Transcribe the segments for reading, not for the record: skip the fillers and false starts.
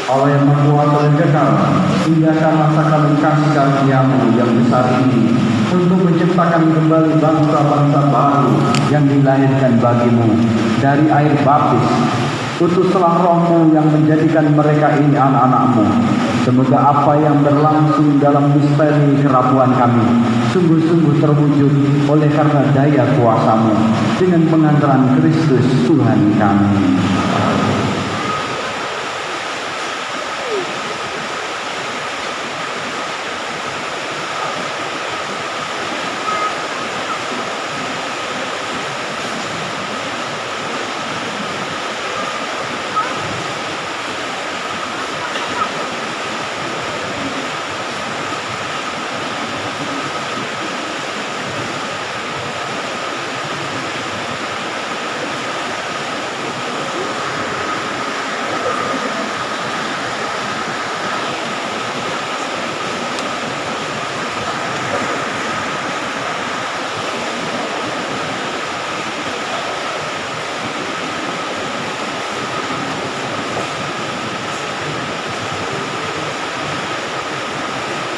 Allah yang berkuasa dan kekal, indahkan masa kami kasih karunia-Mu yang besar ini untuk menciptakan kembali bangsa-bangsa baru yang dilahirkan bagi-Mu dari air baptis. Utuslah Roh-Mu yang menjadikan mereka ini anak-anak-Mu. Semoga apa yang berlangsung dalam misteri kerabuan kami sungguh-sungguh terwujud oleh karena daya kuasa-Mu dengan pengantaran Kristus Tuhan kami.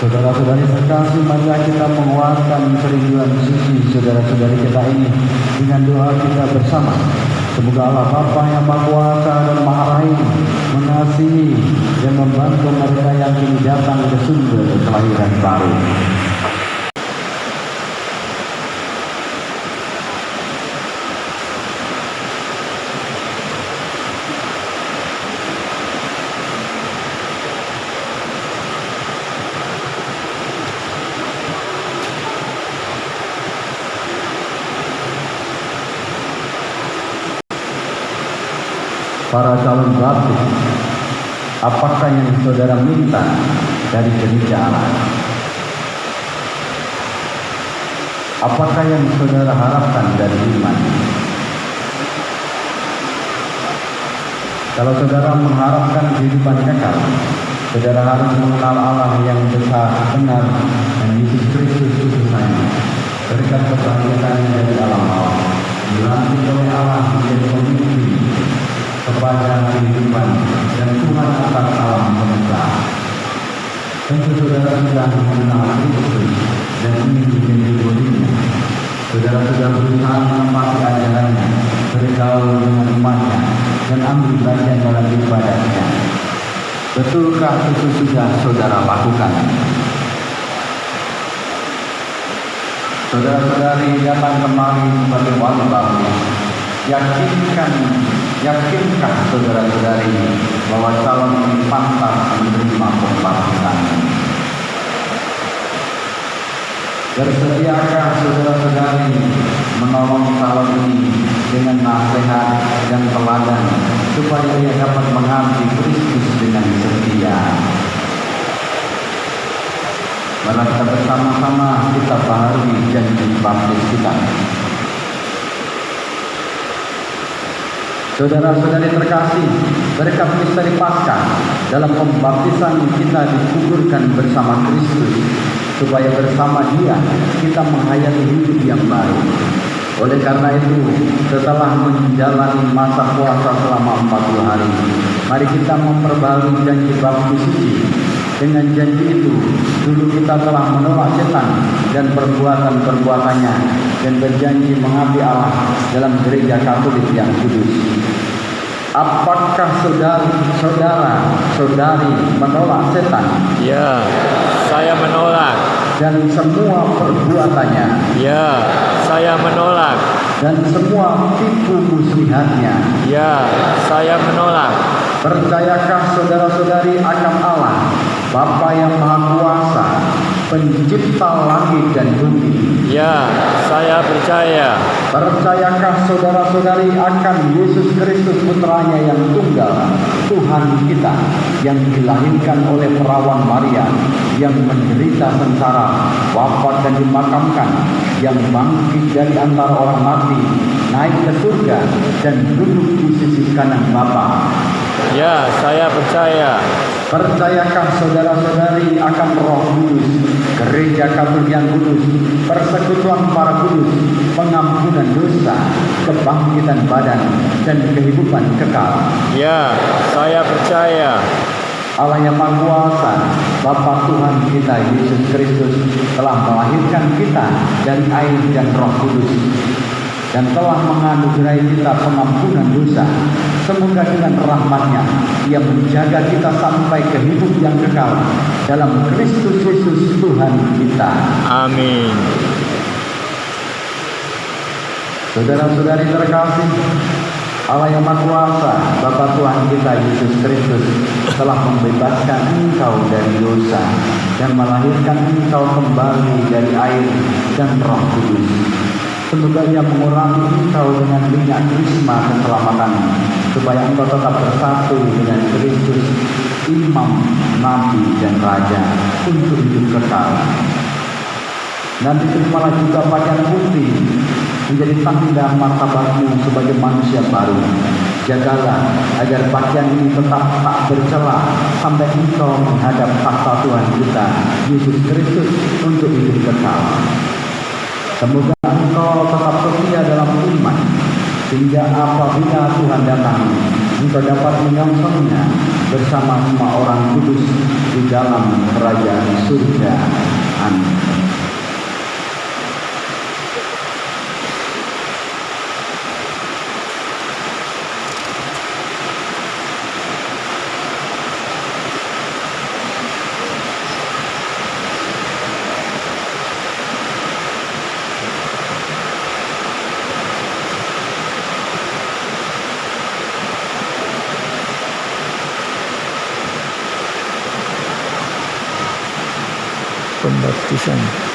Saudara-saudari terkasih, marilah kita menguatkan kerinduan suci saudara-saudari kita ini dengan doa kita bersama. Semoga Allah Bapa yang Maha Kuasa dan Maha Rahim mengasihi dan membantu mereka yang kini datang ke sumber kelahiran baru. Para calon baptis, apakah yang saudara minta dari gereja Allah? Apakah yang saudara harapkan dari iman? Kalau saudara mengharapkan kehidupan kekal, saudara harus mengenal Allah yang besar, benar, dan Yesus Kristus utusannya. Berkat kebahagiaan dari alam Allah, dilantik oleh Allah menjadi pemimpin kepada kehidupan dan Tuhan atas alam semesta. Tentu saudara sudah mengenal Kristus dan ingin menjadi muridnya. Saudara sudah berusaha menempati ajarannya, bergaul dengan umatnya, dan ambil bagian dalam ibadahnya. Betulkah itu sudah saudara lakukan? Saudara-saudari datang kemari sebagai wali baptis. Yakinkah saudara-saudari bahwa calon ini pantas menerima pembaptisan? Bersediakah saudara-saudari menolong calon ini dengan nasihat dan teladan supaya ia dapat mengabdi Kristus dengan setia? Mari kita bersama-sama kita baharui janji baptis kita. Saudara-saudari terkasih, berkat misteri Paskah, dalam pembaptisan kita dikuburkan bersama Kristus, supaya bersama Dia kita menghayati hidup yang baru. Oleh karena itu, setelah menjalani masa puasa selama 40 hari, mari kita memperbarui janji baptis suci. Dengan janji itu, dulu kita telah menolak setan dan perbuatan-perbuatannya, dan berjanji mengabdi Allah dalam gereja Katolik yang kudus. Apakah saudara-saudari menolak setan? Ya, saya menolak. Dan semua perbuatannya? Ya, saya menolak. Dan semua tipu muslihatnya? Ya, saya menolak. Percayakah saudara-saudari akan Allah, Bapa yang Maha Kuasa, Pencipta langit dan bumi? Ya, saya percaya. Percayakah saudara-saudari akan Yesus Kristus Putranya yang tunggal, Tuhan kita, yang dilahirkan oleh perawan Maria, yang menderita sengsara, wafat dan dimakamkan, yang bangkit dari antara orang mati, naik ke surga, dan duduk di sisi kanan Bapa? Ya, saya percaya. Percayakah saudara-saudari akan Roh Kudus, Gereja Katolik yang kudus, persekutuan para kudus, pengampunan dosa, kebangkitan badan, dan kehidupan kekal? Ya, saya percaya. Allah yang Maha Kuasa, Bapa Tuhan kita Yesus Kristus telah melahirkan kita dari air dan Roh Kudus dan telah menganugerahi kita pengampunan dosa. Semoga dengan rahmat-Nya Ia menjaga kita sampai ke hidup yang kekal dalam Kristus Yesus Tuhan kita. Amin. Saudara-saudari terkasih, Allah yang Maha Kuasa, Bapa Tuhan kita Yesus Kristus telah membebaskan engkau dari dosa dan melahirkan engkau kembali dari air dan Roh Kudus. Semoga Ia mengurangi engkau dengan minyak krisma keselamatan, supaya engkau tetap bersatu dengan Kristus, Imam, Nabi, dan Raja untuk hidup kekal. Nanti terimalah juga pakaian putih menjadi tanda martabatmu sebagai manusia baru. Jagalah agar pakaian ini tetap tak bercela sampai engkau menghadap takhta Tuhan kita Yesus Kristus untuk hidup kekal. Semoga engkau tetap setia dalam iman, sehingga apabila Tuhan datang, engkau dapat menyongsongnya bersama semua orang kudus di dalam kerajaan surga. Amin. Pembaptisan.